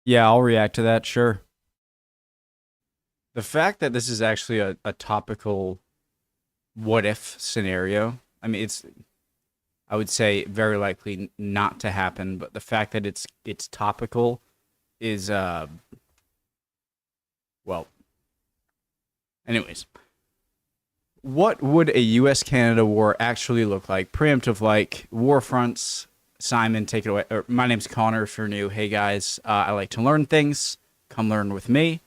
Yeah, I'll react to that, sure. The fact that this is actually a topical what if scenario, I mean, I would say very likely not to happen, but the fact that it's topical is well, anyways. What would a US Canada war actually look like? Preemptive like war fronts. Simon, take it away. My name's Connor if you're new. Hey guys, I like to learn things. Come learn with me.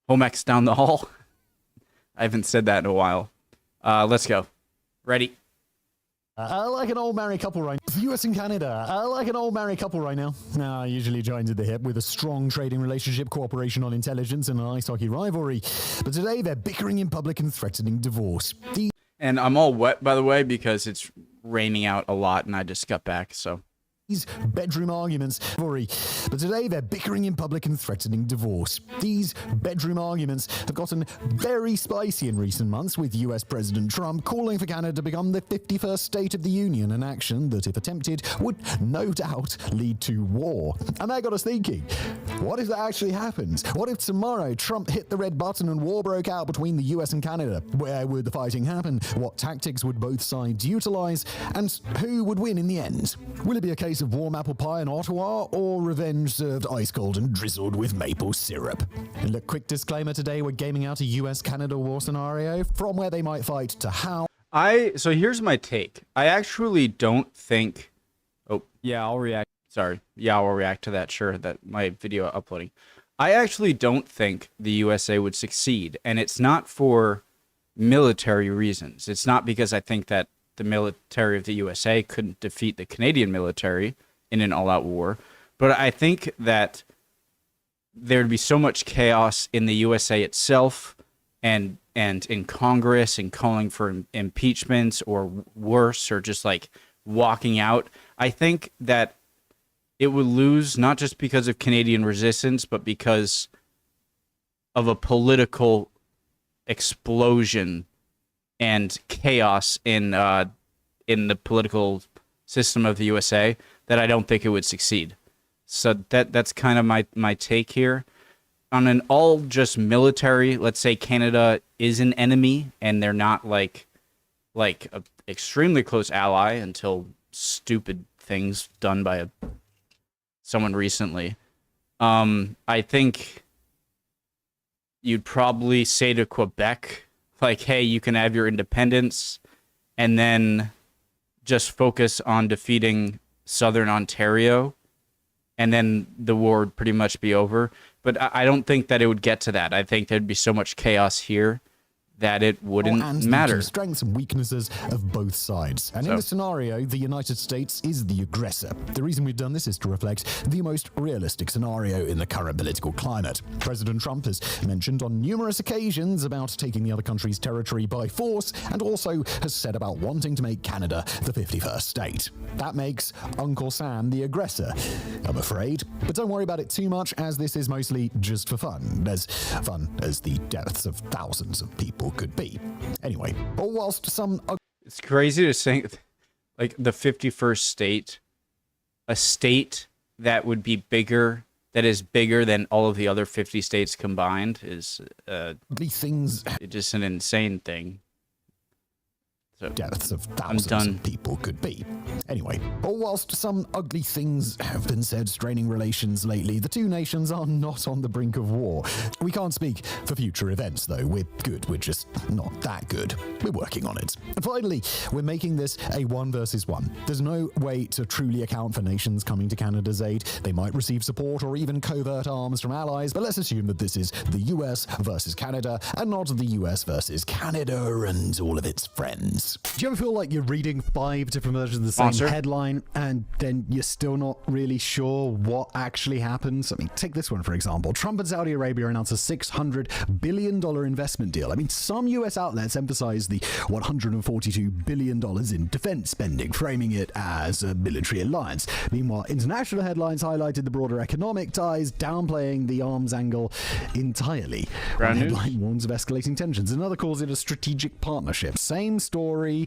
Home X down the hall. I haven't said that in a while. Let's go. Ready? Like an old married couple right now. US and Canada. Like an old married couple right now. Usually joined at the hip with a strong trading relationship, cooperation on intelligence, and an ice hockey rivalry. But today they're bickering in public and threatening divorce. And I'm all wet, by the way, because it's raining out a lot and I just got back, so. These bedroom arguments, but today they're bickering in public and threatening divorce. These bedroom arguments have gotten very spicy in recent months, with US President Trump calling for Canada to become the 51st state of the Union, an action that, if attempted, would no doubt lead to war. And that got us thinking, what if that actually happens? What if tomorrow Trump hit the red button and war broke out between the US and Canada? Where would the fighting happen? What tactics would both sides utilize? And who would win in the end? Will it be a case of warm apple pie in Ottawa, or revenge served ice cold and drizzled with maple syrup? And look, quick disclaimer, today we're gaming out a US-Canada war scenario, from where they might fight to how. So here's my take. I actually don't think... Oh, yeah, I'll react. Sorry. Yeah, I'll react to that, sure, that my video uploading. I actually don't think the USA would succeed, and it's not for military reasons. It's not because I think that the military of the USA couldn't defeat the Canadian military in an all-out war, but I think that there'd be so much chaos in the USA itself and in Congress and calling for impeachments or worse, or just like walking out. I think that it would lose not just because of Canadian resistance, but because of a political explosion and chaos in the political system of the USA that I don't think it would succeed. So that's kind of my take here. On an all just military, let's say Canada is an enemy and they're not like a extremely close ally until stupid things done by someone recently. I think you'd probably say to Quebec, like, hey, you can have your independence, and then just focus on defeating Southern Ontario, and then the war would pretty much be over. But I don't think that it would get to that. I think there'd be so much chaos here that it wouldn't matter. The strengths and weaknesses of both sides. And in this scenario, the United States is the aggressor. The reason we've done this is to reflect the most realistic scenario in the current political climate. President Trump has mentioned on numerous occasions about taking the other country's territory by force, and also has said about wanting to make Canada the 51st state. That makes Uncle Sam the aggressor, I'm afraid. But don't worry about it too much, as this is mostly just for fun. As fun as the deaths of thousands of people could be. Anyway, or whilst some... It's crazy to think, like, the 51st state, a state that would be bigger, that is bigger than all of the other 50 states combined, is just an insane thing. So, deaths of thousands of people could be. Anyway, or whilst some ugly things have been said straining relations lately, the two nations are not on the brink of war. We can't speak for future events, though. We're good, we're just not that good. We're working on it. And finally, we're making this a 1 versus 1. There's no way to truly account for nations coming to Canada's aid. They might receive support or even covert arms from allies, but let's assume that this is the US versus Canada, and not the US versus Canada and all of its friends. Do you ever feel like you're reading 5 different versions of the same headline, and then you're still not really sure what actually happens? I mean, take this one, for example. Trump and Saudi Arabia announced a $600 billion investment deal. I mean, some US outlets emphasize the $142 billion in defense spending, framing it as a military alliance. Meanwhile, international headlines highlighted the broader economic ties, downplaying the arms angle entirely. One headline warns of escalating tensions. Another calls it a strategic partnership. Same story, story,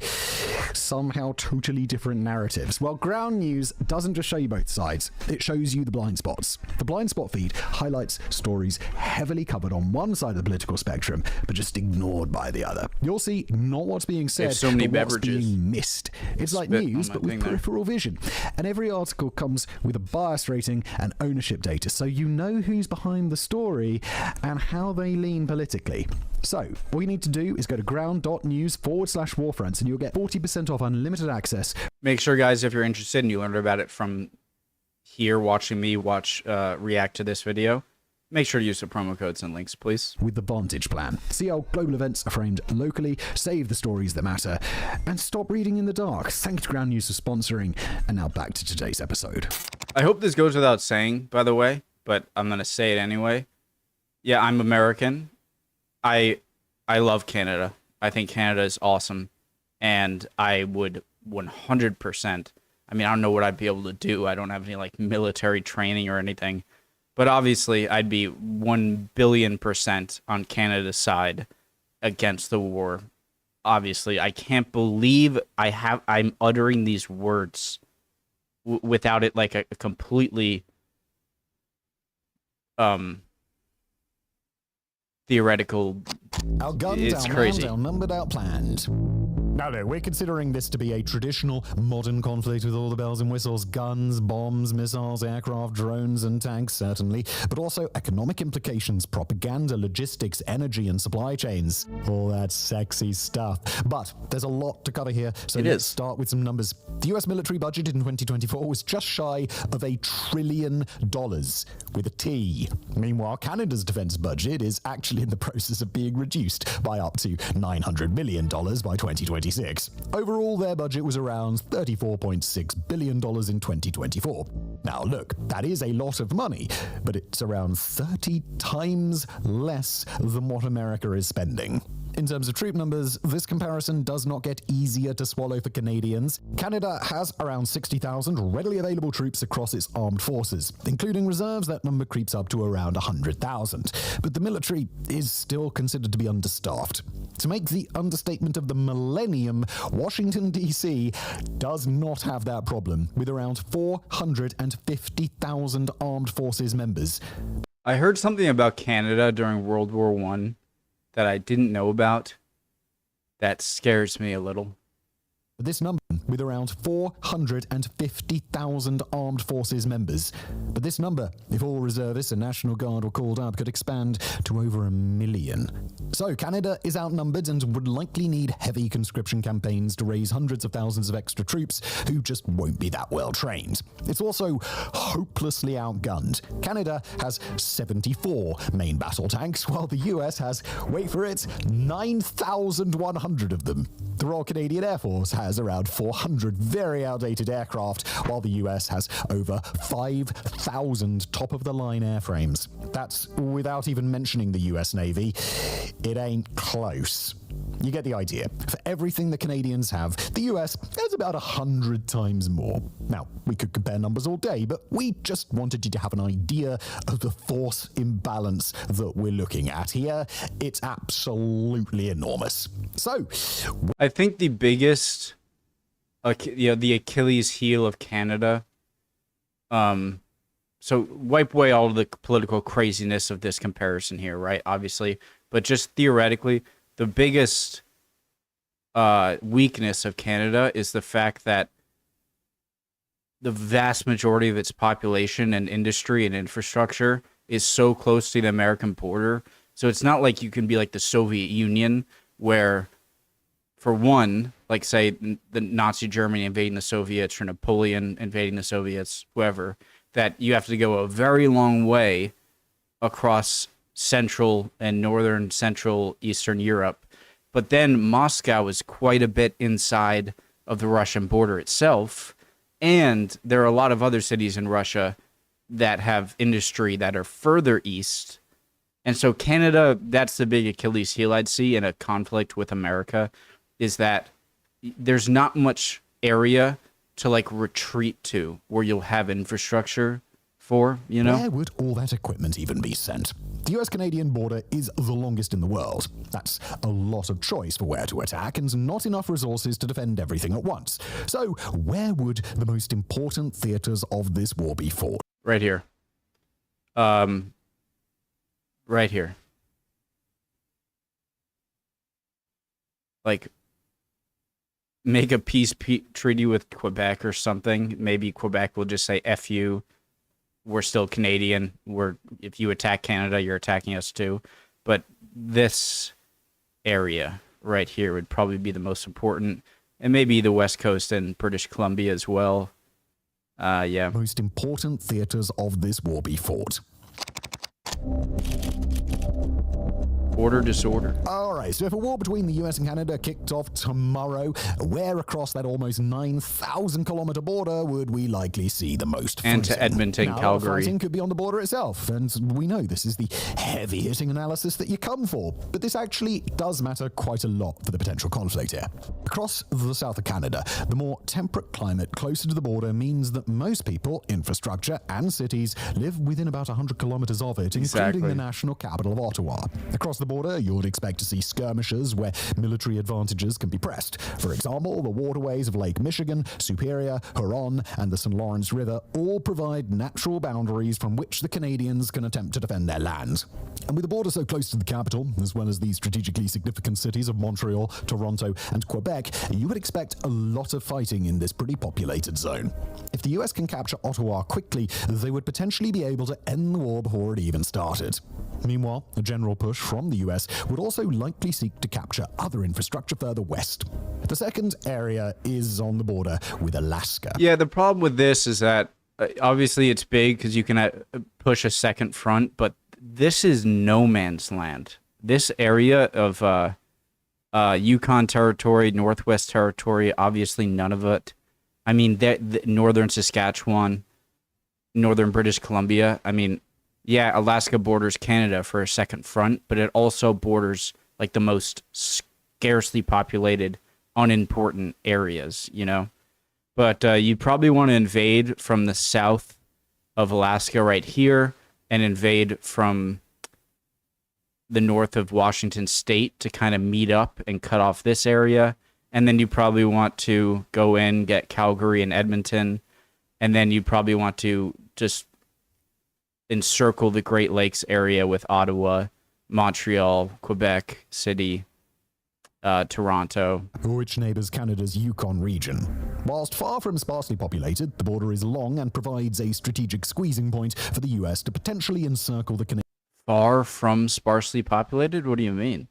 somehow totally different narratives. Well, ground news doesn't just show you both sides, it shows you the blind spots. The blind spot feed highlights stories heavily covered on one side of the political spectrum, but just ignored by the other. You'll see not what's being said, so many but what's beverages being missed. It's like news, but with peripheral vision. And every article comes with a bias rating and ownership data, so you know who's behind the story and how they lean politically. So, all you need to do is go to ground.news/warfronts and you'll get 40% off unlimited access. Make sure, guys, if you're interested and you learned about it from here, watching me react to this video, make sure to use the promo codes and links, please. With the Vantage plan. See how global events are framed locally, save the stories that matter, and stop reading in the dark. Thank you to Ground News for sponsoring, and now back to today's episode. I hope this goes without saying, by the way, but I'm going to say it anyway. Yeah, I'm American. I love Canada. I think Canada is awesome, and I would 100%. I mean, I don't know what I'd be able to do. I don't have any like military training or anything, but obviously I'd be 1,000,000,000% on Canada's side against the war. Obviously, I can't believe I'm uttering these words without it like a completely theoretical. Our guns, it's our crazy. Rounds, outnumbered, outplanned. No, we're considering this to be a traditional modern conflict with all the bells and whistles, guns, bombs, missiles, aircraft, drones, and tanks, certainly, but also economic implications, propaganda, logistics, energy, and supply chains. All that sexy stuff. But there's a lot to cover here, so let's start with some numbers. The US military budget in 2024 was just shy of $1 trillion, with a T. Meanwhile, Canada's defense budget is actually in the process of being reduced by up to $900 million by 2026. Overall, their budget was around $34.6 billion in 2024. Now, look, that is a lot of money, but it's around 30 times less than what America is spending. In terms of troop numbers, this comparison does not get easier to swallow for Canadians. Canada has around 60,000 readily available troops across its armed forces. Including reserves, that number creeps up to around 100,000. But the military is still considered to be understaffed. To make the understatement of the millennium, Washington, D.C. does not have that problem, with around 450,000 armed forces members. I heard something about Canada during World War I that I didn't know about. That scares me a little. This number, with around 450,000 armed forces members. But this number, if all reservists and National Guard were called up, could expand to over 1 million. So Canada is outnumbered and would likely need heavy conscription campaigns to raise hundreds of thousands of extra troops who just won't be that well trained. It's also hopelessly outgunned. Canada has 74 main battle tanks, while the US has, wait for it, 9,100 of them. The Royal Canadian Air Force has around 400 very outdated aircraft, while the US has over 5,000 top-of-the-line airframes. That's without even mentioning the US Navy. It ain't close. You get the idea. For everything the Canadians have, the US has about 100 times more. Now, we could compare numbers all day, but we just wanted you to have an idea of the force imbalance that we're looking at here. It's absolutely enormous. So, I think the biggest, the Achilles heel of Canada, so wipe away all the political craziness of this comparison here, right? Obviously, but just theoretically, the biggest weakness of Canada is the fact that the vast majority of its population and industry and infrastructure is so close to the American border. So it's not like you can be like the Soviet Union, where, for one, like say the Nazi Germany invading the Soviets or Napoleon invading the Soviets, whoever, that you have to go a very long way across Central and Northern Central Eastern Europe. But then Moscow is quite a bit inside of the Russian border itself. And there are a lot of other cities in Russia that have industry that are further east. And so Canada, that's the big Achilles heel I'd see in a conflict with America, is that there's not much area to like retreat to where you'll have infrastructure for, you know? Where would all that equipment even be sent? The US-Canadian border is the longest in the world. That's a lot of choice for where to attack and not enough resources to defend everything at once. So where would the most important theaters of this war be fought? Right here. Right here. Like, make a peace treaty with Quebec or something. Maybe Quebec will just say, F you. We're still Canadian. If you attack Canada, you're attacking us too. But this area right here would probably be the most important. And maybe the West Coast and British Columbia as well. Yeah. Most important theaters of this war be fought. Order disorder. All right, so if a war between the US and Canada kicked off tomorrow, where across that almost 9,000-kilometer border would we likely see the most And to fighting? Edmonton, now, Calgary. Fighting could be on the border itself, and we know this is the heavy-hitting analysis that you come for, but this actually does matter quite a lot for the potential conflict here. Across the south of Canada, the more temperate climate closer to the border means that most people, infrastructure, and cities live within about 100 kilometers of it, including the national capital of Ottawa. Across the border, you would expect to see skirmishes where military advantages can be pressed. For example, the waterways of Lake Michigan, Superior, Huron, and the St. Lawrence River all provide natural boundaries from which the Canadians can attempt to defend their lands. And with the border so close to the capital, as well as the strategically significant cities of Montreal, Toronto, and Quebec, you would expect a lot of fighting in this pretty populated zone. If the US can capture Ottawa quickly, they would potentially be able to end the war before it even started. Meanwhile, a general push from the US would also likely seek to capture other infrastructure further west. The second area is on the border with Alaska. Yeah, the problem with this is that obviously it's big because you can push a second front, but this is no man's land. This area of Yukon Territory, Northwest Territory, obviously none of it. I mean, the northern Saskatchewan, northern British Columbia. I mean, yeah, Alaska borders Canada for a second front, but it also borders like the most scarcely populated, unimportant areas, you know? But you probably want to invade from the south of Alaska right here and invade from the north of Washington State to kind of meet up and cut off this area. And then you probably want to go in, get Calgary and Edmonton, and then you probably want to just encircle the Great Lakes area with Ottawa, Montreal, Quebec City, Toronto. Which neighbors Canada's Yukon region. Whilst far from sparsely populated, the border is long and provides a strategic squeezing point for the US to potentially encircle the Canadian. Far from sparsely populated? What do you mean?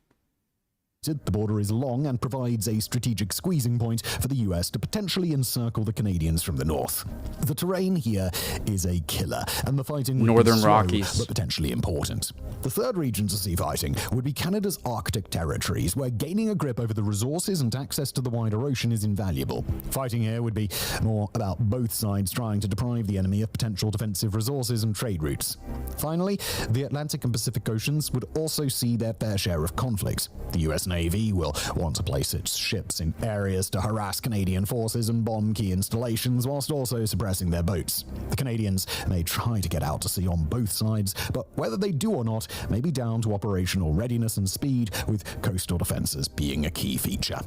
The border is long and provides a strategic squeezing point for the US to potentially encircle the Canadians from the north. The terrain here is a killer, and the fighting would Northern be slow, Rockies, but potentially important. The third region to see fighting would be Canada's Arctic territories, where gaining a grip over the resources and access to the wider ocean is invaluable. Fighting here would be more about both sides trying to deprive the enemy of potential defensive resources and trade routes. Finally, the Atlantic and Pacific Oceans would also see their fair share of conflict. The US Navy will want to place its ships in areas to harass Canadian forces and bomb key installations whilst also suppressing their boats. The Canadians may try to get out to sea on both sides, but whether they do or not may be down to operational readiness and speed, with coastal defenses being a key feature.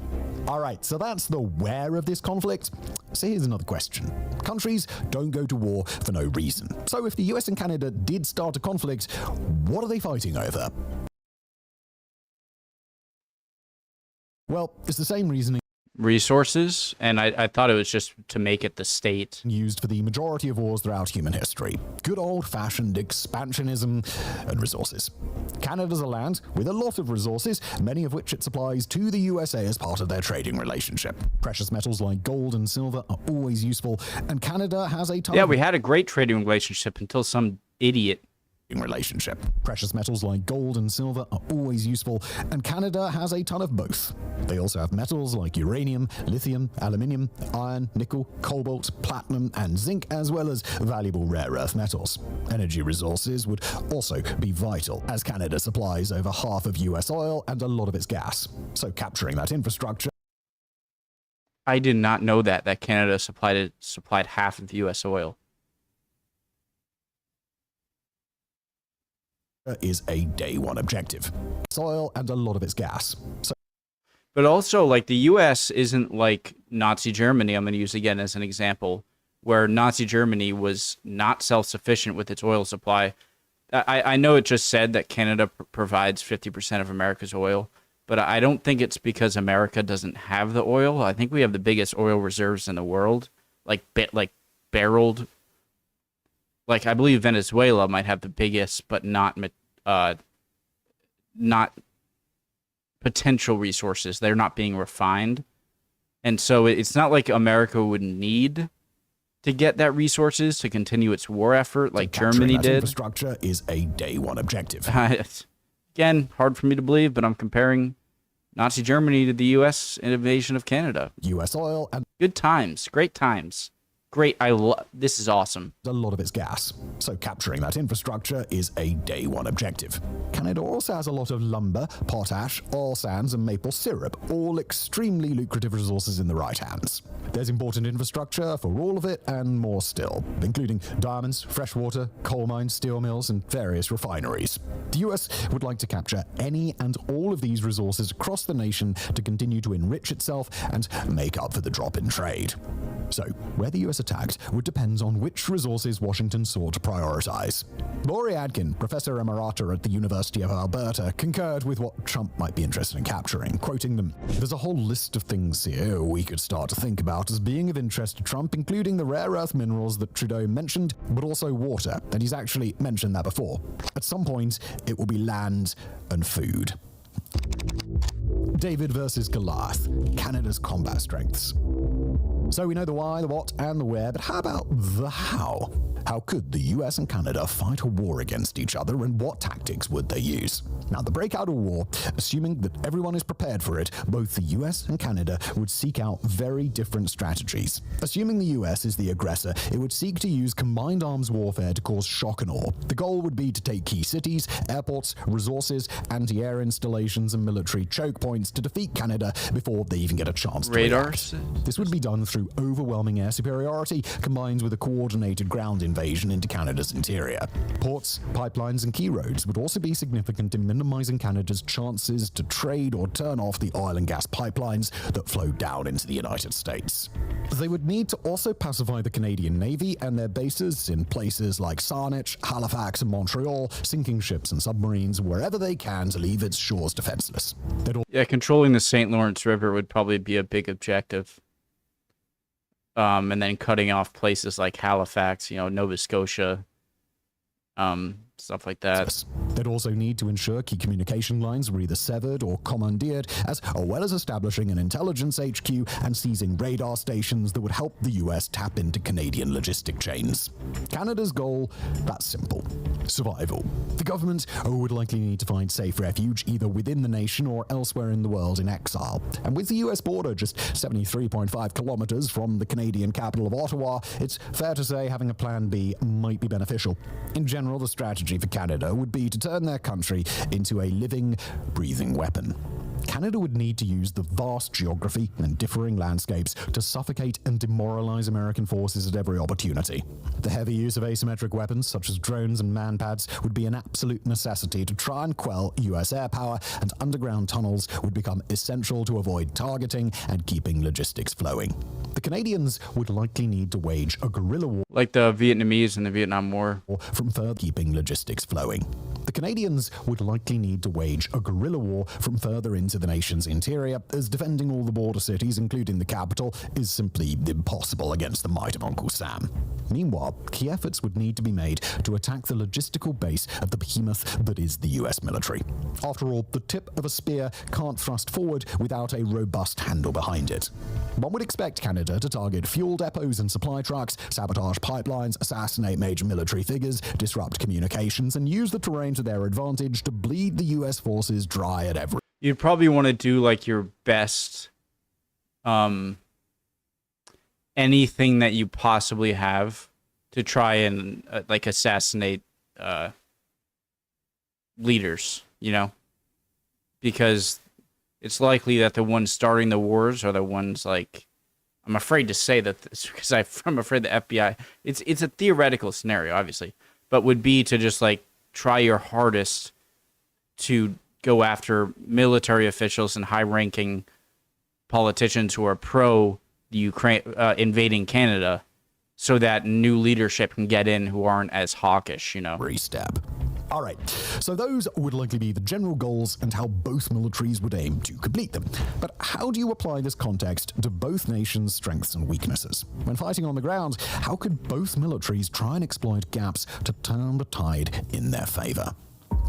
Alright, so that's the where of this conflict. So here's another question. Countries don't go to war for no reason. So if the US and Canada did start a conflict, what are they fighting over? Well, it's the same reasoning Resources, and I thought it was just to make it the state. used for the majority of wars throughout human history. Good old-fashioned expansionism and resources. Canada's a land with a lot of resources, many of which it supplies to the USA as part of their trading relationship. Precious metals like gold and silver are always useful, and Canada has a ton Yeah, of we had a great trading relationship until some idiot. relationship. Precious metals like gold and silver are always useful, and Canada has a ton of both. They also have metals like uranium, lithium, aluminium, iron, nickel, cobalt, platinum, and zinc, as well as valuable rare earth metals. Energy resources would also be vital, as Canada supplies over half of US oil and a lot of its gas. So capturing that infrastructure I did not know that Canada supplied half of U.S. oil. is a day one objective. Oil and a lot of its gas. So But also, like, the U.S. isn't like Nazi Germany, I'm going to use again as an example, where Nazi Germany was not self-sufficient with its oil supply. I know it just said that Canada provides 50% of America's oil, but I don't think it's because America doesn't have the oil. I think we have the biggest oil reserves in the world, like barreled. Like, I believe Venezuela might have the biggest, but not potential resources. They're not being refined. And so it's not like America would need to get that resources to continue its war effort like Germany did. Infrastructure is a day one objective. Again, hard for me to believe, but I'm comparing Nazi Germany to the U.S. invasion of Canada. U.S. oil and good times, great times. Great, this is awesome. A lot of its gas. So capturing that infrastructure is a day one objective. Canada also has a lot of lumber, potash, oil sands, and maple syrup, all extremely lucrative resources in the right hands. There's important infrastructure for all of it and more still, including diamonds, freshwater, coal mines, steel mills, and various refineries. The US would like to capture any and all of these resources across the nation to continue to enrich itself and make up for the drop in trade. So, where the US attacked would depend on which resources Washington sought to prioritize. Laurie Adkin, Professor Emerita at the University of Alberta, concurred with what Trump might be interested in capturing, quoting them, "There's a whole list of things here we could start to think about as being of interest to Trump, including the rare earth minerals that Trudeau mentioned, but also water, and he's actually mentioned that before. At some point, it will be land and food." David versus Goliath, Canada's combat strengths. So we know the why, the what, and the where, but how about the how? How could the US and Canada fight a war against each other, and what tactics would they use? Now, the breakout of war, assuming that everyone is prepared for it, both the US and Canada would seek out very different strategies. Assuming the US is the aggressor, it would seek to use combined arms warfare to cause shock and awe. The goal would be to take key cities, airports, resources, anti-air installations, and military choke points to defeat Canada before they even get a chance to Radars. react. This would be done through overwhelming air superiority combined with a coordinated ground invasion into Canada's interior. Ports, pipelines, and key roads would also be significant in minimizing Canada's chances to trade or turn off the oil and gas pipelines that flow down into the United States. They would need to also pacify the Canadian Navy and their bases in places like Saanich, Halifax, and Montreal, sinking ships and submarines wherever they can to leave its shores defenseless. Yeah, controlling the St. Lawrence River would probably be a big objective. And then cutting off places like Halifax, Nova Scotia, stuff like that. They'd also need to ensure key communication lines were either severed or commandeered, as well as establishing an intelligence HQ and seizing radar stations that would help the US tap into Canadian logistic chains. Canada's goal, that's simple. Survival. The government would likely need to find safe refuge either within the nation or elsewhere in the world in exile. And with the US border just 73.5 kilometers from the Canadian capital of Ottawa, it's fair to say having a plan B might be beneficial. In general, the strategy for Canada would be to turn their country into a living, breathing weapon. Canada would need to use the vast geography and differing landscapes to suffocate and demoralize American forces at every opportunity. The heavy use of asymmetric weapons, such as drones and man-pads, would be an absolute necessity to try and quell US air power, and underground tunnels would become essential to avoid targeting and keeping logistics flowing. The Canadians would likely need to wage a guerrilla war, like the Vietnamese in the Vietnam War, from further keeping logistics flowing. The Canadians would likely need to wage a guerrilla war from further into the nation's interior, as defending all the border cities, including the capital, is simply impossible against the might of Uncle Sam. Meanwhile, key efforts would need to be made to attack the logistical base of the behemoth that is the US military. After all, the tip of a spear can't thrust forward without a robust handle behind it. One would expect Canada to target fuel depots and supply trucks, sabotage pipelines, assassinate major military figures, disrupt communications, and use the terrain to their advantage to bleed the US forces dry at every... You'd probably want to do like your best, anything that you possibly have to try and like assassinate leaders, because it's likely that the ones starting the wars are the ones like, I'm afraid to say that this because I'm afraid the FBI, it's a theoretical scenario, obviously, but would be to just like try your hardest to go after military officials and high-ranking politicians who are pro the Ukraine invading Canada, so that new leadership can get in who aren't as hawkish, you know. Step. All right, so those would likely be the general goals and how both militaries would aim to complete them. But how do you apply this context to both nations' strengths and weaknesses? When fighting on the ground, how could both militaries try and exploit gaps to turn the tide in their favor?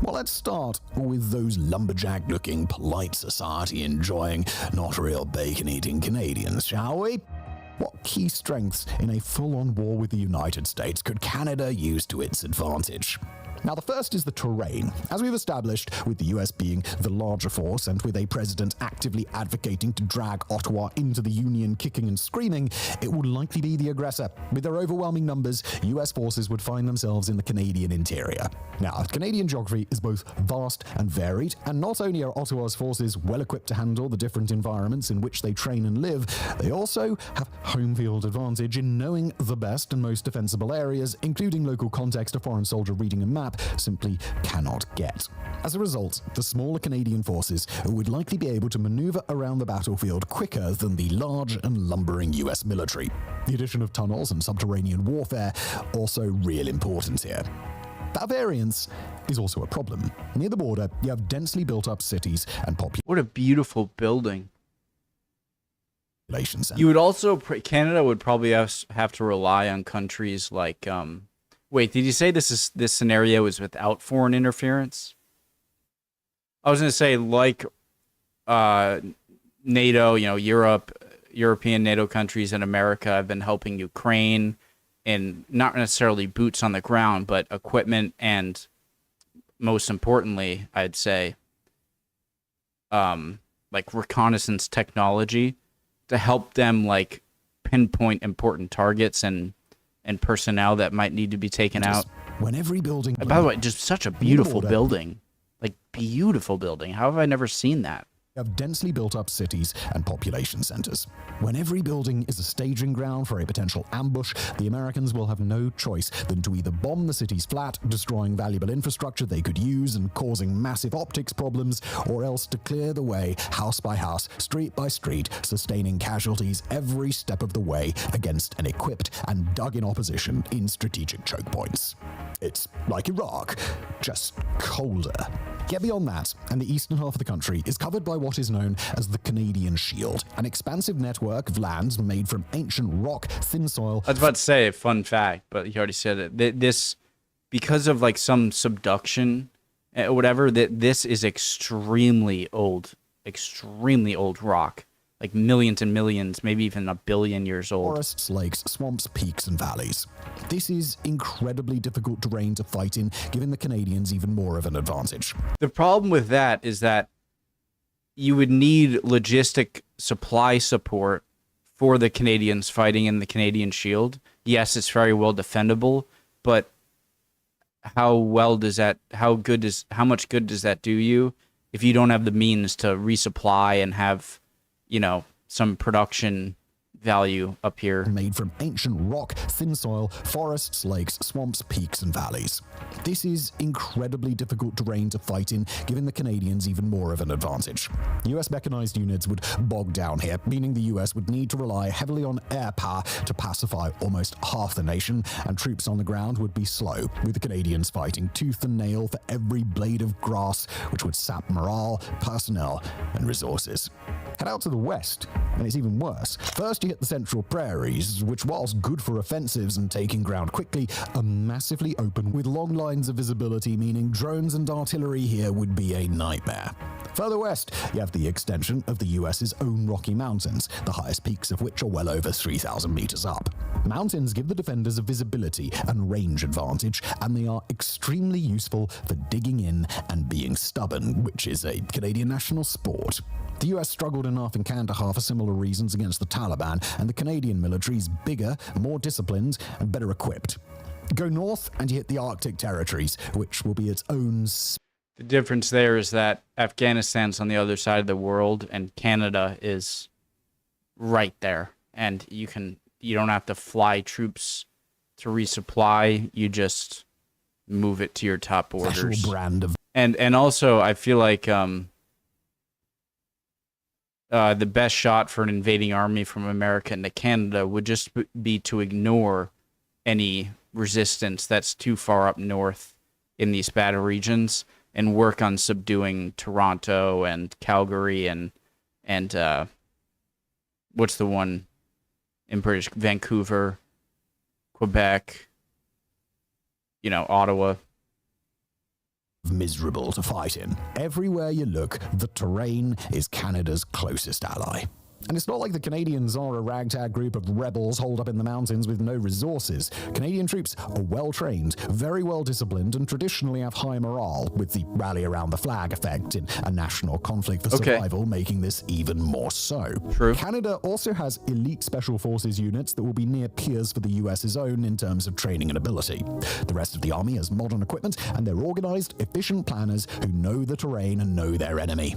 Well, let's start with those lumberjack-looking, polite society enjoying, not real bacon-eating Canadians, shall we? What key strengths in a full-on war with the United States could Canada use to its advantage? Now, the first is the terrain. As we've established, with the US being the larger force and with a president actively advocating to drag Ottawa into the Union kicking and screaming, it would likely be the aggressor. With their overwhelming numbers, US forces would find themselves in the Canadian interior. Now, Canadian geography is both vast and varied, and not only are Ottawa's forces well equipped to handle the different environments in which they train and live, they also have home field advantage in knowing the best and most defensible areas, including local context a foreign soldier reading a map simply cannot get. As a result, the smaller Canadian forces would likely be able to maneuver around the battlefield quicker than the large and lumbering US military. The addition of tunnels and subterranean warfare also real important here. That variance is also a problem. Near the border, you have densely built-up cities and population. What a beautiful building. Centers. You would also, Canada would probably have to rely on countries like, wait, did you say this scenario is without foreign interference? I was going to say like NATO, you know, European NATO countries and America have been helping Ukraine, and not necessarily boots on the ground, but equipment and, most importantly, I'd say, like reconnaissance technology to help them like pinpoint important targets and personnel that might need to be taken out. When every building. By the way, just such a beautiful building. Like, beautiful building. How have I never seen that? Of densely built-up cities and population centers. When every building is a staging ground for a potential ambush, the Americans will have no choice than to either bomb the cities flat, destroying valuable infrastructure they could use and causing massive optics problems, or else to clear the way house by house, street by street, sustaining casualties every step of the way against an equipped and dug-in opposition in strategic choke points. It's like Iraq, just colder. Get beyond that, and the eastern half of the country is covered by what is known as the Canadian Shield, an expansive network of lands made from ancient rock, thin soil. I was about to say a fun fact, but you already said it. This, because of like some subduction or whatever, this is extremely old rock. Like millions and millions, maybe even a billion years old. Forests, lakes, swamps, peaks, and valleys. This is incredibly difficult terrain to fight in, giving the Canadians even more of an advantage. The problem with that is that you would need logistic supply support for the Canadians fighting in the Canadian Shield. Yes, it's very well defendable, but how much good does that do you if you don't have the means to resupply and have, you know, some production value up here? Made from ancient rock, thin soil, forests, lakes, swamps, peaks, and valleys. This is incredibly difficult terrain to fight in, giving the Canadians even more of an advantage. US mechanized units would bog down here, meaning the US would need to rely heavily on air power to pacify almost half the nation, and troops on the ground would be slow, with the Canadians fighting tooth and nail for every blade of grass, which would sap morale, personnel, and resources. Head out to the west, and it's even worse. First, you hit the Central Prairies, which, whilst good for offensives and taking ground quickly, are massively open with long lines of visibility, meaning drones and artillery here would be a nightmare. Further west, you have the extension of the US's own Rocky Mountains, the highest peaks of which are well over 3,000 meters up. Mountains give the defenders a visibility and range advantage, and they are extremely useful for digging in and being stubborn, which is a Canadian national sport. The US struggled enough in Kandahar for similar reasons against the Taliban, and the Canadian military is bigger, more disciplined, and better equipped. Go north and you hit the Arctic territories, which will be its own... The difference there is that Afghanistan's on the other side of the world, and Canada is right there. And you don't have to fly troops to resupply. You just move it to your top special orders. brand of And also, I feel like the best shot for an invading army from America into Canada would just be to ignore any resistance that's too far up north in these battle regions and work on subduing Toronto and Calgary and what's the one in British, Vancouver, Quebec, Ottawa. miserable to fight in. Everywhere you look, the terrain is Canada's closest ally. And it's not like the Canadians are a ragtag group of rebels holed up in the mountains with no resources. Canadian troops are well-trained, very well-disciplined, and traditionally have high morale, with the rally around the flag effect in a national conflict for survival making this even more so. True. Canada also has elite special forces units that will be near peers for the US's own in terms of training and ability. The rest of the army has modern equipment, and they're organized, efficient planners who know the terrain and know their enemy.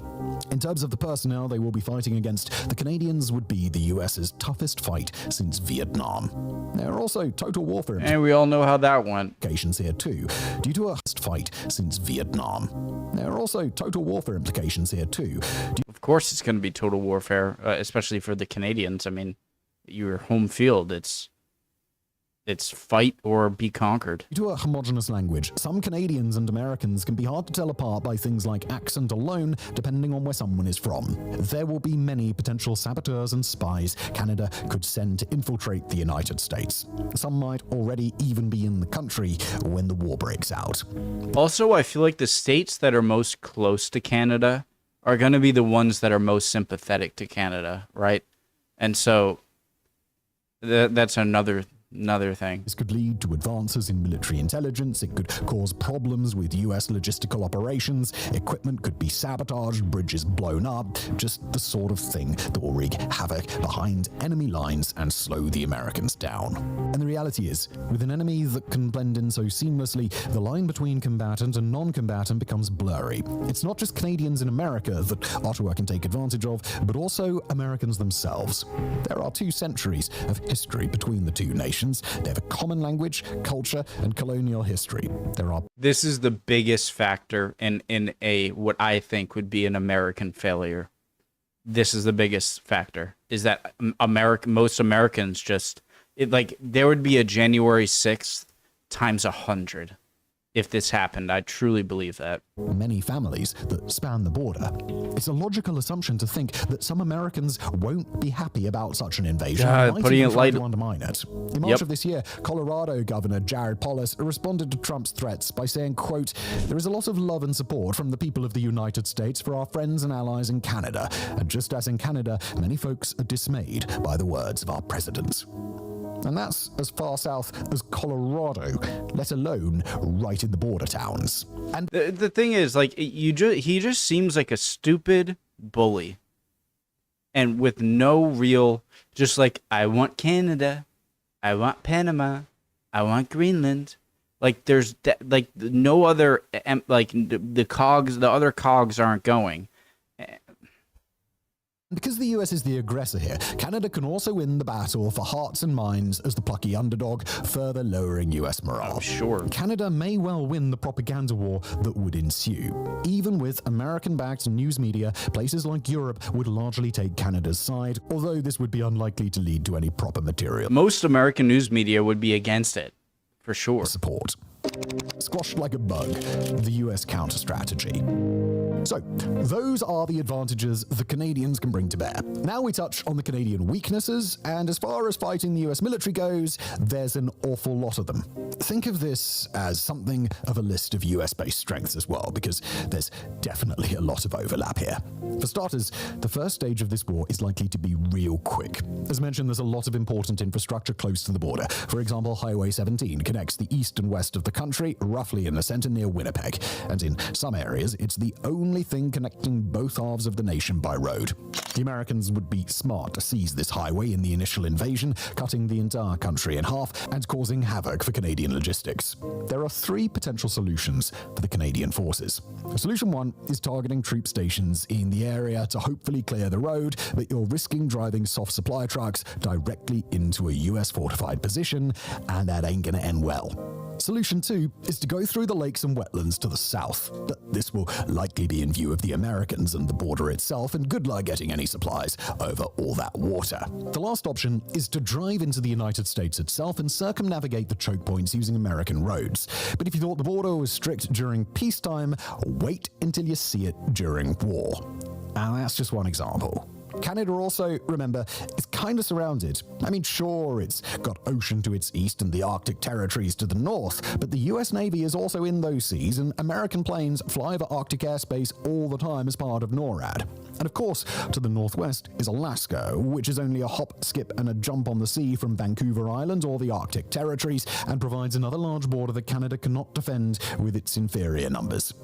In terms of the personnel they will be fighting against, the Canadians would be the US's toughest fight since Vietnam. There are also total warfare And we all know how that went. implications here too, due to a fight since Vietnam. There are also total warfare implications here too. Of course it's going to be total warfare, especially for the Canadians. I mean, your home field, it's fight or be conquered. Due to a homogenous language, some Canadians and Americans can be hard to tell apart by things like accent alone, depending on where someone is from. There will be many potential saboteurs and spies Canada could send to infiltrate the United States. Some might already even be in the country when the war breaks out. Also, I feel like the states that are most close to Canada are going to be the ones that are most sympathetic to Canada, right? And so that's another thing. This could lead to advances in military intelligence. It could cause problems with US logistical operations. Equipment could be sabotaged, bridges blown up, just the sort of thing that will wreak havoc behind enemy lines and slow the Americans down. And the reality is, with an enemy that can blend in so seamlessly, the line between combatant and non-combatant becomes blurry. It's not just Canadians in America that Ottawa can take advantage of, but also Americans themselves. There are 2 centuries of history between the two nations. They have a common language, culture, and colonial history. This is the biggest factor in a what I think would be an American failure. This is the biggest factor, is that most Americans there would be a January 6th times 100 if this happened. I truly believe that. Many families that span the border. It's a logical assumption to think that some Americans won't be happy about such an invasion. Putting it light, to undermine it. In March of this year, Colorado Governor Jared Polis responded to Trump's threats by saying, quote, "There is a lot of love and support from the people of the United States for our friends and allies in Canada. And just as in Canada, many folks are dismayed by the words of our president." And that's as far south as Colorado, let alone right in the border towns. And the thing is, he just seems like a stupid bully, and with no real, just like, I want Canada, I want Panama, I want Greenland. Like, there's no other, the other cogs aren't going. because the US is the aggressor here, Canada can also win the battle for hearts and minds as the plucky underdog, further lowering US morale. Oh, sure. Canada may well win the propaganda war that would ensue. Even with American-backed news media, places like Europe would largely take Canada's side, although this would be unlikely to lead to any proper material Most American news media would be against it, for sure. support. Squashed like a bug, the US counter-strategy. So, those are the advantages the Canadians can bring to bear. Now we touch on the Canadian weaknesses, and as far as fighting the US military goes, there's an awful lot of them. Think of this as something of a list of US-based strengths as well, because there's definitely a lot of overlap here. For starters, the first stage of this war is likely to be real quick. As mentioned, there's a lot of important infrastructure close to the border. For example, Highway 17 connects the east and west of the country, roughly in the center near Winnipeg, and in some areas, it's the only thing connecting both halves of the nation by road. The Americans would be smart to seize this highway in the initial invasion, cutting the entire country in half and causing havoc for Canadian logistics. There are three potential solutions for the Canadian forces. Solution one is targeting troop stations in the area to hopefully clear the road, but you're risking driving soft supply trucks directly into a US fortified position, and that ain't gonna end well. Solution 2 is to go through the lakes and wetlands to the south, but this will likely be in view of the Americans and the border itself, and good luck getting any supplies over all that water. The last option is to drive into the United States itself and circumnavigate the choke points using American roads. But if you thought the border was strict during peacetime, wait until you see it during war. And that's just one example. Canada also, remember, is kind of surrounded. I mean, sure, it's got ocean to its east and the Arctic territories to the north, but the US Navy is also in those seas, and American planes fly over Arctic airspace all the time as part of NORAD. And of course, to the northwest is Alaska, which is only a hop, skip, and a jump on the sea from Vancouver Island or the Arctic territories, and provides another large border that Canada cannot defend with its inferior numbers.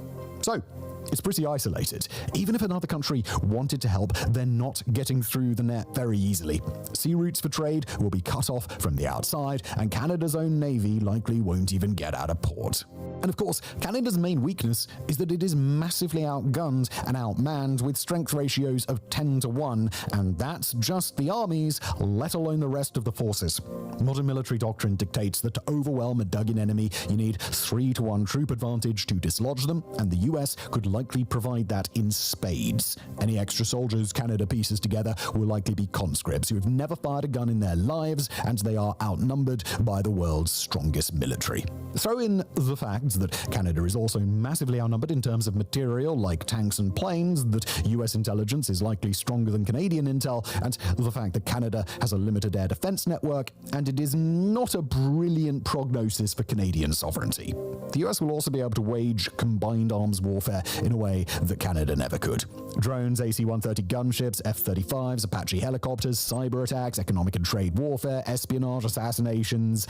So, it's pretty isolated. Even if another country wanted to help, they're not getting through the net very easily. Sea routes for trade will be cut off from the outside, and Canada's own navy likely won't even get out of port. And of course, Canada's main weakness is that it is massively outgunned and outmanned with strength ratios of 10 to 1, and that's just the armies, let alone the rest of the forces. Modern military doctrine dictates that to overwhelm a dug-in enemy, you need 3 to 1 troop advantage to dislodge them, and the US could likely provide that in spades. Any extra soldiers Canada pieces together will likely be conscripts who have never fired a gun in their lives, and they are outnumbered by the world's strongest military. Throw in the fact that Canada is also massively outnumbered in terms of material like tanks and planes, that US intelligence is likely stronger than Canadian intel, and the fact that Canada has a limited air defense network, and it is not a brilliant prognosis for Canadian sovereignty. The US will also be able to wage combined arms warfare in a way that Canada never could. Drones, AC-130 gunships, F-35s, Apache helicopters, cyber attacks, economic and trade warfare, espionage, assassinations,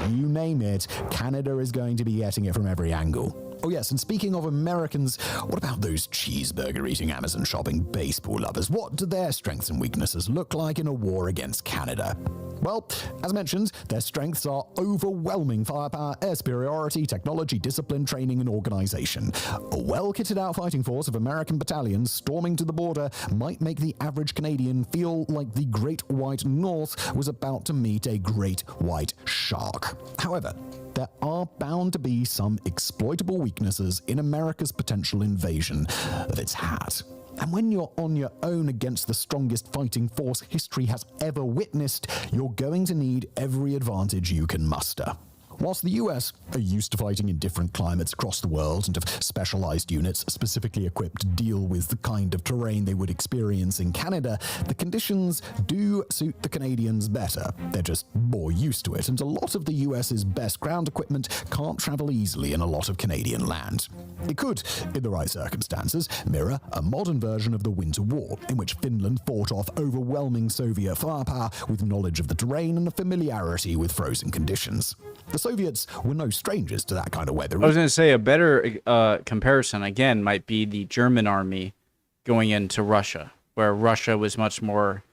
you name it, Canada is going to be getting it from every angle. Oh yes, and speaking of Americans, what about those cheeseburger-eating, Amazon-shopping baseball lovers? What do their strengths and weaknesses look like in a war against Canada? Well, as mentioned, their strengths are overwhelming firepower, air superiority, technology, discipline, training, and organization. A well-kitted out fighting force of American battalions storming to the border might make the average Canadian feel like the Great White North was about to meet a great white shark. However, there are bound to be some exploitable weaknesses in America's potential invasion of its hat. And when you're on your own against the strongest fighting force history has ever witnessed, you're going to need every advantage you can muster. Whilst the US are used to fighting in different climates across the world and have specialized units specifically equipped to deal with the kind of terrain they would experience in Canada, the conditions do suit the Canadians better. They're just more used to it, and a lot of the US's best ground equipment can't travel easily in a lot of Canadian land. It could, in the right circumstances, mirror a modern version of the Winter War, in which Finland fought off overwhelming Soviet firepower with knowledge of the terrain and a familiarity with frozen conditions. The Soviets were no strangers to that kind of weather. I was going to say a better comparison, again, might be the German army going into Russia, where Russia was much more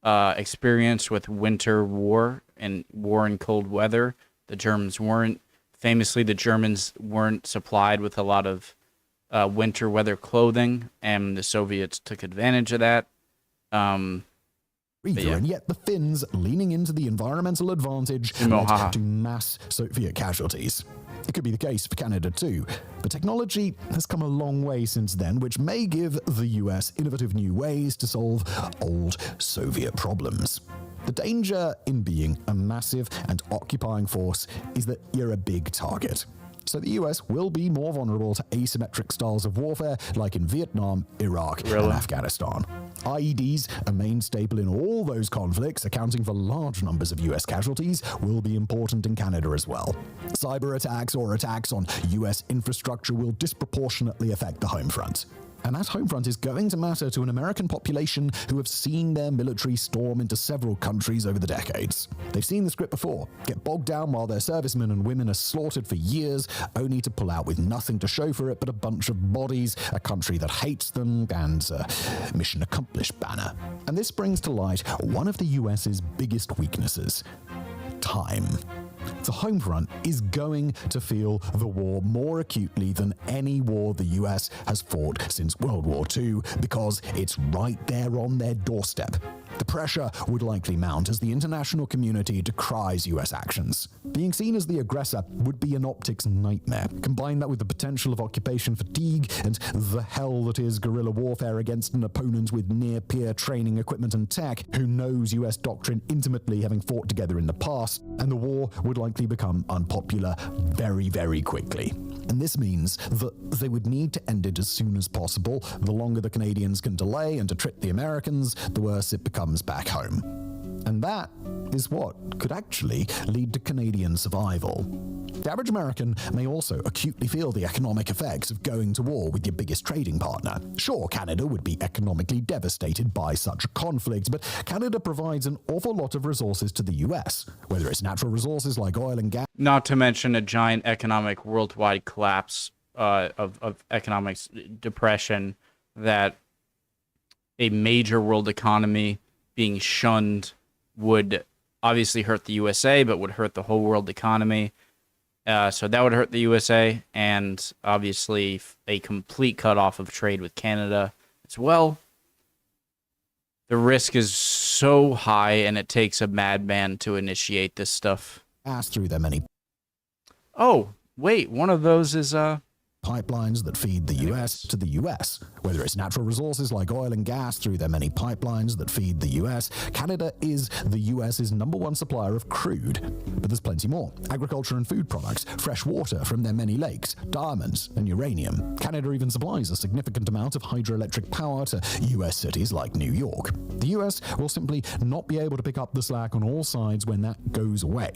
experienced with winter war and war in cold weather. The Germans weren't. Famously, the Germans weren't supplied with a lot of winter weather clothing, and the Soviets took advantage of that. And yet the Finns leaning into the environmental advantage led to mass Soviet casualties. It could be the case for Canada too, but technology has come a long way since then, which may give the US innovative new ways to solve old Soviet problems. The danger in being a massive and occupying force is that you're a big target. So the US will be more vulnerable to asymmetric styles of warfare like in Vietnam, Iraq, and Afghanistan. IEDs, a main staple in all those conflicts, accounting for large numbers of US casualties, will be important in Canada as well. Cyber attacks or attacks on US infrastructure will disproportionately affect the home front. And that home front is going to matter to an American population who have seen their military storm into several countries over the decades. They've seen the script before, get bogged down while their servicemen and women are slaughtered for years, only to pull out with nothing to show for it but a bunch of bodies, a country that hates them, and a mission accomplished banner. And this brings to light one of the US's biggest weaknesses: time. The home front is going to feel the war more acutely than any war the US has fought since World War II because it's right there on their doorstep. The pressure would likely mount as the international community decries US actions. Being seen as the aggressor would be an optics nightmare. Combine that with the potential of occupation fatigue and the hell that is guerrilla warfare against an opponent with near-peer training equipment and tech who knows US doctrine intimately, having fought together in the past, and the war would likely become unpopular very, very quickly. And this means that they would need to end it as soon as possible. The longer the Canadians can delay and to trick the Americans, the worse it becomes back home. And that is what could actually lead to Canadian survival. The average American may also acutely feel the economic effects of going to war with your biggest trading partner. Sure, Canada would be economically devastated by such a conflict, but Canada provides an awful lot of resources to the US, whether it's natural resources like oil and gas. Not to mention a giant economic worldwide collapse of economic depression, that a major world economy being shunned would obviously hurt the USA, but would hurt the whole world economy. So that would hurt the USA, and obviously a complete cutoff of trade with Canada as well. The risk is so high, and it takes a madman to initiate this stuff. Through their many Oh, wait, one of those is pipelines that feed the US to the US. Whether it's natural resources like oil and gas through their many pipelines that feed the US, Canada is the US's #1 supplier of crude. But there's plenty more. Agriculture and food products, fresh water from their many lakes, diamonds and uranium. Canada even supplies a significant amount of hydroelectric power to US cities like New York. The US will simply not be able to pick up the slack on all sides when that goes away.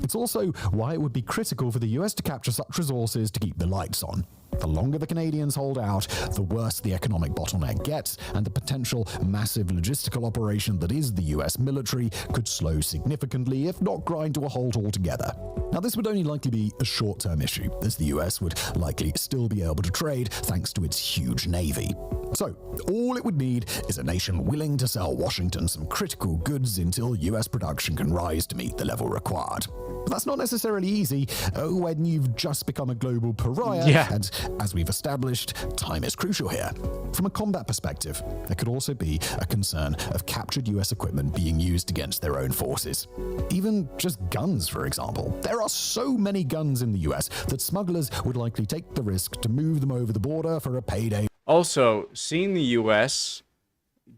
It's also why it would be critical for the US to capture such resources to keep the lights on. The longer the Canadians hold out, the worse the economic bottleneck gets, and the potential massive logistical operation that is the US military could slow significantly, if not grind to a halt altogether. Now, this would only likely be a short-term issue, as the US would likely still be able to trade thanks to its huge navy. So, all it would need is a nation willing to sell Washington some critical goods until US production can rise to meet the level required. But that's not necessarily easy when you've just become a global pariah, and as we've established, time is crucial here. From a combat perspective, there could also be a concern of captured US equipment being used against their own forces. Even just guns, for example. There are so many guns in the US that smugglers would likely take the risk to move them over the border for a payday. Also, seeing the US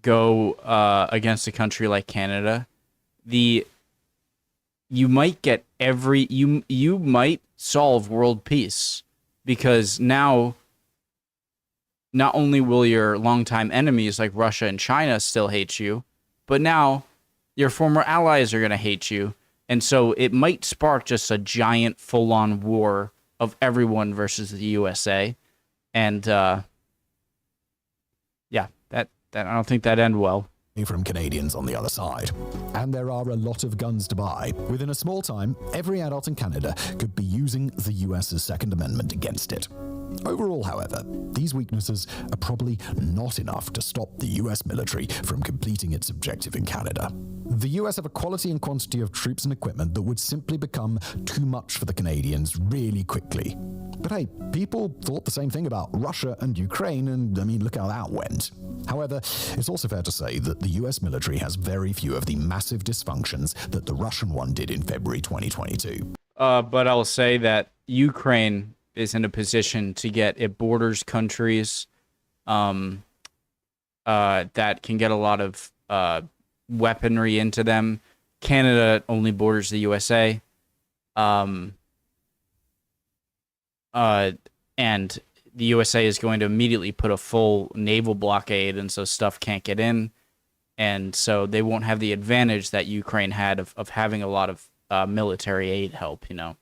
go against a country like Canada, you might get you might solve world peace, because now not only will your longtime enemies like Russia and China still hate you, but now your former allies are going to hate you. And so it might spark just a giant full-on war of everyone versus the USA. And I don't think that'd end well. From Canadians on the other side. And there are a lot of guns to buy. Within a small time, every adult in Canada could be using the US's Second Amendment against it. Overall, however, these weaknesses are probably not enough to stop the US military from completing its objective in Canada. The US have a quality and quantity of troops and equipment that would simply become too much for the Canadians really quickly. But hey, people thought the same thing about Russia and Ukraine, and I mean, look how that went. However, it's also fair to say that the US military has very few of the massive dysfunctions that the Russian one did in February 2022. But I'll say that Ukraine is in a position to get, it borders countries that can get a lot of weaponry into them. Canada only borders the USA. And the USA is going to immediately put a full naval blockade, and so stuff can't get in. And so they won't have the advantage that Ukraine had of having a lot of military aid help, you know.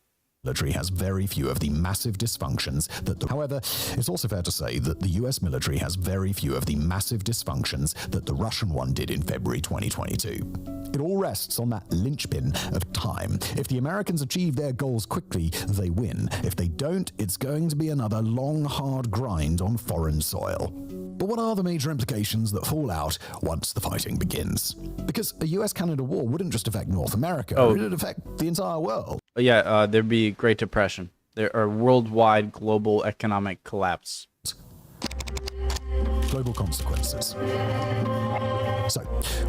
Military has very few of the massive dysfunctions that however, it's also fair to say that the US military has very few of the massive dysfunctions that the Russian one did in February 2022. It all rests on that linchpin of time. If the Americans achieve their goals quickly, they win. If they don't, it's going to be another long, hard grind on foreign soil. But what are the major implications that fall out once the fighting begins? Because a US-Canada war wouldn't just affect North America, it would affect the entire world. Yeah, there'd be Great Depression. There are worldwide global economic collapse. global consequences. So,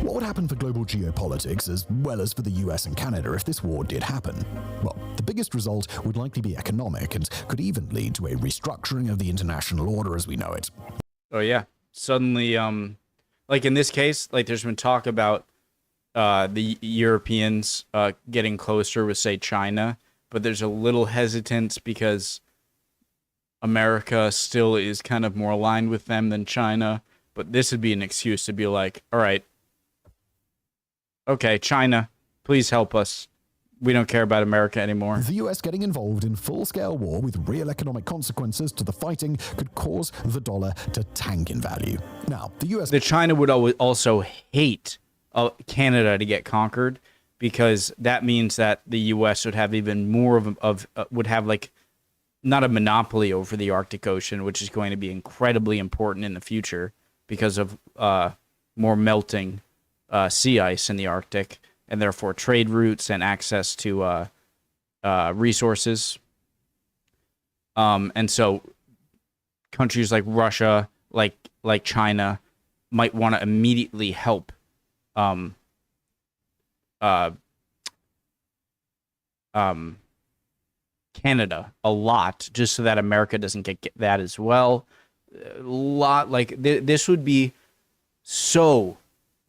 what would happen for global geopolitics as well as for the US and Canada if this war did happen? Well, the biggest result would likely be economic and could even lead to a restructuring of the international order as we know it. Oh yeah, suddenly, like in this case, like there's been talk about the Europeans getting closer with, say, China, but there's a little hesitance because America still is kind of more aligned with them than China. But this would be an excuse to be like, all right, okay, China, please help us. We don't care about America anymore. The US getting involved in full-scale war with real economic consequences to the fighting could cause the dollar to tank in value. Now, the US... The China would also hate Canada to get conquered, because that means that the US would have even more would have like not a monopoly over the Arctic Ocean, which is going to be incredibly important in the future because of more melting sea ice in the Arctic, and therefore trade routes and access to resources. And so countries like Russia, like China, might want to immediately help Canada a lot, just so that America doesn't get that as well. This would be so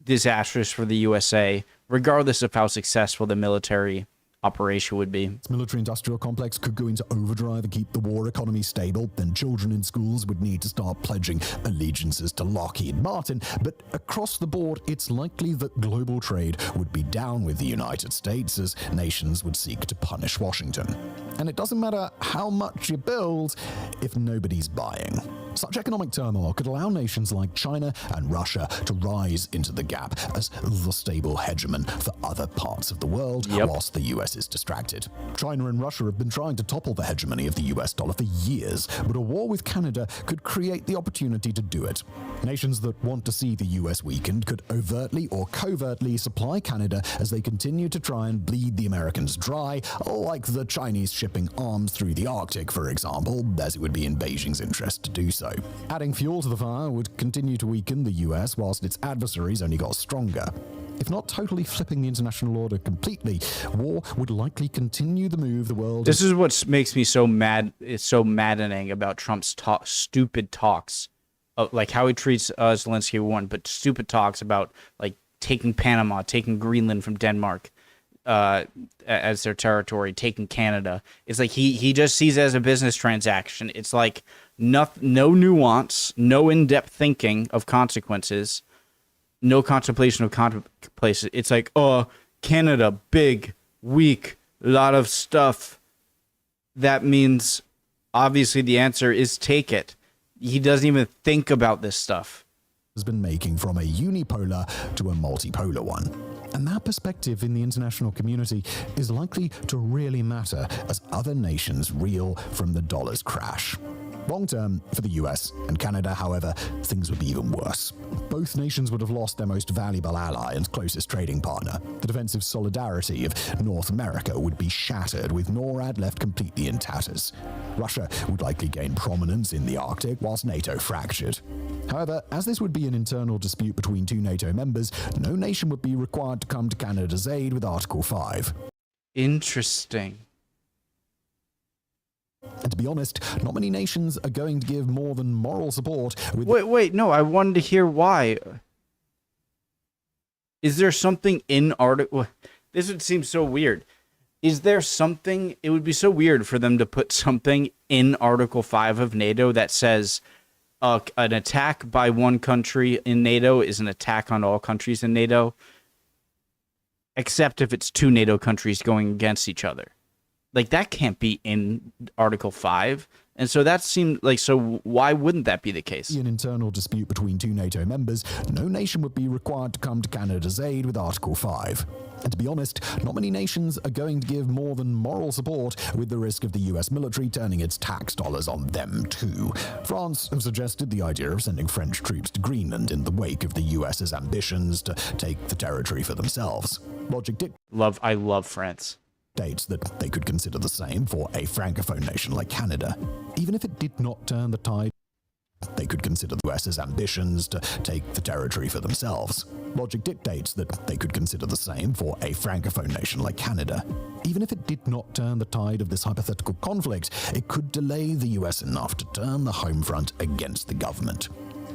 disastrous for the USA, regardless of how successful the military operation would be. Its military-industrial complex could go into overdrive and keep the war economy stable. Then children in schools would need to start pledging allegiances to Lockheed Martin. But across the board, it's likely that global trade would be down with the United States as nations would seek to punish Washington. And it doesn't matter how much you build if nobody's buying. Such economic turmoil could allow nations like China and Russia to rise into the gap as the stable hegemon for other parts of the world, whilst the US is distracted. China and Russia have been trying to topple the hegemony of the US dollar for years, but a war with Canada could create the opportunity to do it. Nations that want to see the US weakened could overtly or covertly supply Canada as they continue to try and bleed the Americans dry, like the Chinese shipping arms through the Arctic, for example, as it would be in Beijing's interest to do so. Adding fuel to the fire would continue to weaken the US whilst its adversaries only got stronger. If not totally flipping the international order completely, war would likely continue the move the world... This is what makes me so mad. It's so maddening about Trump's stupid talks. Like how he treats Zelensky, one, but stupid talks about like taking Panama, taking Greenland from Denmark as their territory, taking Canada. It's like he just sees it as a business transaction. It's like no nuance, no in-depth thinking of consequences, no contemplation of consequences. It's like, oh, Canada, big, weak, lot of stuff. That means obviously the answer is take it. He doesn't even think about this stuff. Has been making from a unipolar to a multipolar one. And that perspective in the international community is likely to really matter as other nations reel from the dollar's crash. Long term, for the US and Canada, however, things would be even worse. Both nations would have lost their most valuable ally and closest trading partner. The defensive solidarity of North America would be shattered, with NORAD left completely in tatters. Russia would likely gain prominence in the Arctic, whilst NATO fractured. However, as this would be an internal dispute between two NATO members, no nation would be required to come to Canada's aid with Article 5. Interesting. And to be honest, not many nations are going to give more than moral support with... Wait, no, I wanted to hear why. Is there something in Article... This would seem so weird. Is there something... It would be so weird for them to put something in Article 5 of NATO that says an attack by one country in NATO is an attack on all countries in NATO, except if it's two NATO countries going against each other. Like, that can't be in Article 5. And so that seemed like, so why wouldn't that be the case? An internal dispute between two NATO members, no nation would be required to come to Canada's aid with Article 5. And to be honest, not many nations are going to give more than moral support, with the risk of the US military turning its tax dollars on them too. France have suggested the idea of sending French troops to Greenland in the wake of the US's ambitions to take the territory for themselves. Logic I love France. States that they could consider the same for a francophone nation like Canada, even if it did not turn the tide. They could consider the US's ambitions to take the territory for themselves. Logic dictates that they could consider the same for a francophone nation like Canada. Even if it did not turn the tide of this hypothetical conflict, it could delay the US enough to turn the home front against the government.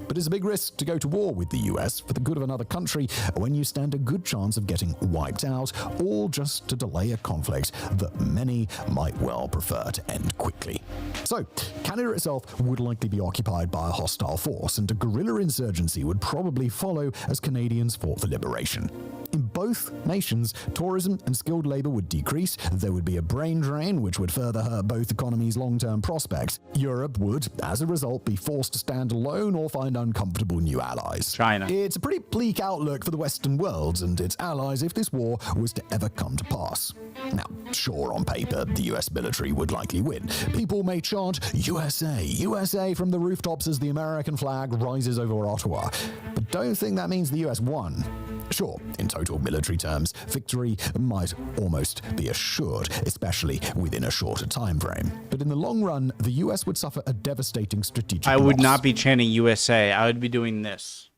But it's a big risk to go to war with the US for the good of another country when you stand a good chance of getting wiped out, all just to delay a conflict that many might well prefer to end quickly. So, Canada itself would likely be occupied by a hostile force, and a guerrilla insurgency would probably follow as Canadians fought for liberation. In both nations, tourism and skilled labor would decrease, there would be a brain drain which would further hurt both economies' long-term prospects. Europe would, as a result, be forced to stand alone or find uncomfortable new allies. China. It's a pretty bleak outlook for the Western world and its allies if this war was to ever come to pass. Now, sure, on paper, the US military would likely win. People may chant, USA, USA from the rooftops as the American flag rises over Ottawa. But don't think that means the US won. Sure, in total military terms, victory might almost be assured, especially within a shorter time frame. But in the long run, the US would suffer a devastating strategic I would loss. not be chanting USA. I would be doing this.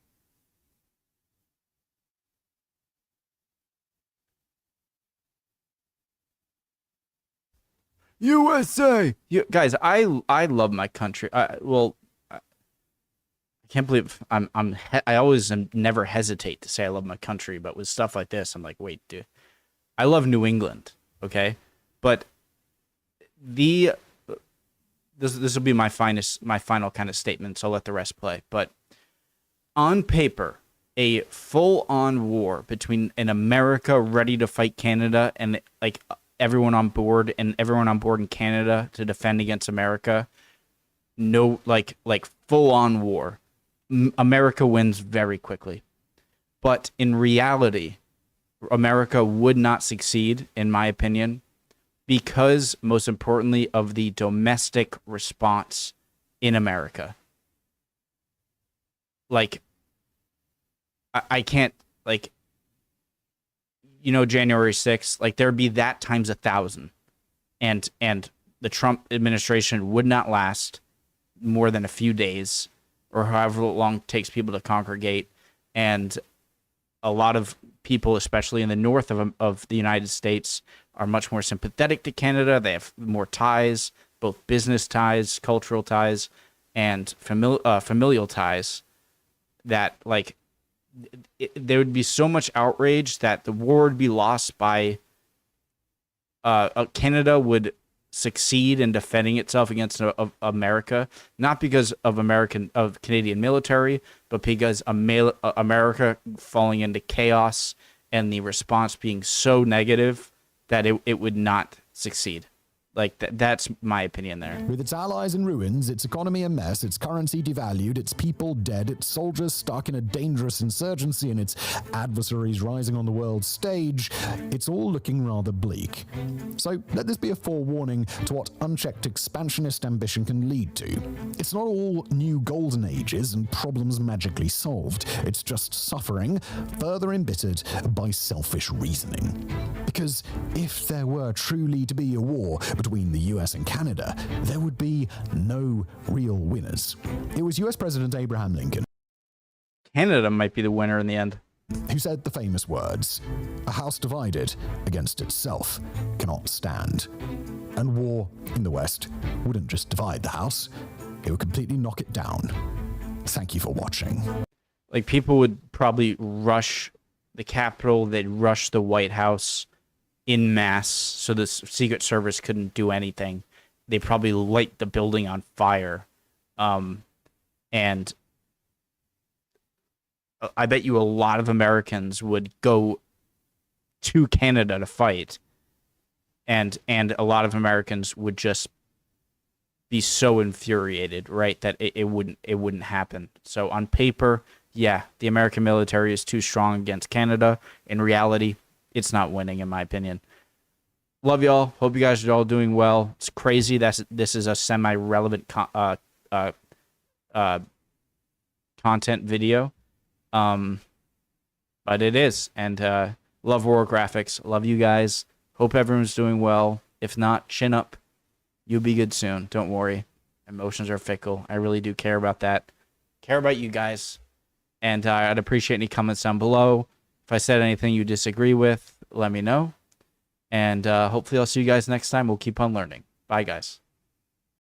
USA. You guys, I love my country. I can't believe I always never hesitate to say I love my country, but with stuff like this, I'm like, wait, dude, I love New England, okay? But this will be my final kind of statement, so I'll let the rest play. But on paper, a full-on war between an America ready to fight Canada and like everyone on board in Canada to defend against America, no, like full-on war. America wins very quickly. But in reality, America would not succeed, in my opinion, because, most importantly, of the domestic response in America. Like, I can't, like, January 6th, like, there'd be that times 1,000. And the Trump administration would not last more than a few days, or however long it takes people to congregate. And a lot of people, especially in the north of the United States, are much more sympathetic to Canada. They have more ties, both business ties, cultural ties, and familial ties, that, like, there would be so much outrage that the war would be lost by Canada would succeed in defending itself against America, not because of Canadian military, but because America falling into chaos and the response being so negative that it would not succeed. Like, that's my opinion there. With its allies in ruins, its economy a mess, its currency devalued, its people dead, its soldiers stuck in a dangerous insurgency, and its adversaries rising on the world stage, it's all looking rather bleak. So let this be a forewarning to what unchecked expansionist ambition can lead to. It's not all new golden ages and problems magically solved. It's just suffering, further embittered by selfish reasoning. Because if there were truly to be a war between the US and Canada, there would be no real winners. It was US President Abraham Lincoln Canada might be the winner in the end, who said the famous words, "A house divided against itself cannot stand." And war in the West wouldn't just divide the house, it would completely knock it down. Thank you for watching. Like, people would probably rush the Capitol, they'd rush the White House in mass, so the Secret Service couldn't do anything. They probably light the building on fire. And I bet you a lot of Americans would go to Canada to fight. And a lot of Americans would just be so infuriated, right, that it wouldn't happen. So on paper, yeah, the American military is too strong against Canada. In reality, it's not winning, in my opinion. Love y'all. Hope you guys are all doing well. It's crazy that this is a semi-relevant content video. But it is. And love War Graphics. Love you guys. Hope everyone's doing well. If not, chin up. You'll be good soon. Don't worry. Emotions are fickle. I really do care about that. Care about you guys. And I'd appreciate any comments down below. If I said anything you disagree with, let me know. And hopefully I'll see you guys next time. We'll keep on learning. Bye, guys.